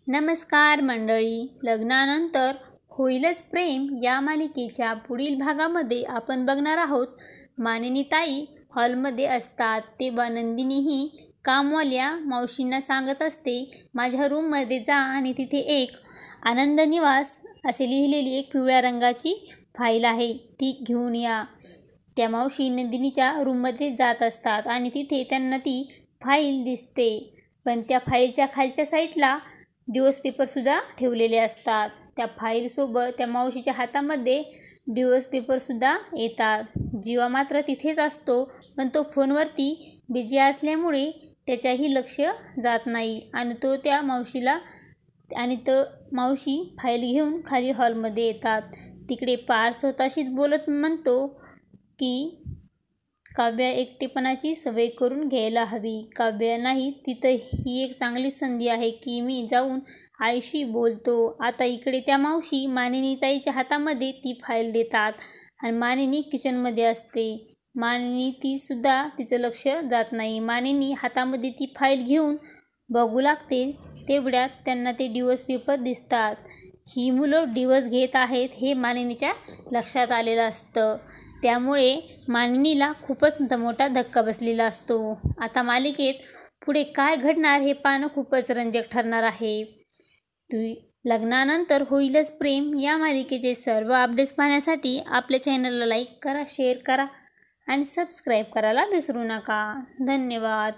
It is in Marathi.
नमस्कार मंडळी, लग्नानंतर होईलच प्रेम या मालिकेच्या पुढील भागामध्ये आपण बघणार आहोत. मानिनीताई हॉलमध्ये असतात तेव्हा नंदिनी ही कामवाल्या मावशींना सांगत असते, माझ्या रूममध्ये जा आणि तिथे एक आनंद निवास असे लिहिलेली एक पिवळ्या रंगाची फाईल आहे, ती घेऊन या. त्या मावशी नंदिनीच्या रूममध्ये जात असतात आणि तिथे त्यांना ती फाईल दिसते. पण त्या फाईलच्या खालच्या साईडला डिवोर्स पेपरसुद्धा ठेवलेले असतात. त्या फाईलसोबत त्या मावशीच्या हातामध्ये डिवोर्स पेपरसुद्धा येतात. जीवा मात्र तिथेच असतो, पण तो फोनवरती बिझी असल्यामुळे त्याच्याही लक्ष जात नाही आणि तो त्या मावशीला मावशी फाईल घेऊन खाली हॉलमध्ये येतात. तिकडे पार्थ स्वतःशीच बोलत म्हणतो की काव्या एकटेपणाची सवय करून घ्यायला हवी. काव्या नाही, तिथं ही एक चांगली संधी आहे की मी जाऊन आईशी बोलतो. आता इकडे त्या मावशी मानिनीताईच्या हातामध्ये ती फाईल देतात आणि मानिनी किचनमध्ये असते. मानिनी तीसुद्धा तिचं लक्ष जात नाही. मानिनी हातामध्ये ती फाईल घेऊन बघू लागते. तेवढ्यात त्यांना ते डिवोर्स पेपर दिसतात. ही मुलं डिवोर्स घेत आहेत हे मानिनीच्या लक्षात आलेलं असतं. त्यामुळे मानिनीला खूपच मोठा धक्का बसलेला असतो. आता मालिकेत पुढे काय घडणार हे पाहणं खूपच रंजक ठरणार आहे. लग्नानंतर होईलच प्रेम या मालिकेचे सर्व अपडेट्स पाहण्यासाठी आपल्या चॅनलला लाईक करा, शेअर करा आणि सबस्क्राईब करायला विसरू नका. धन्यवाद.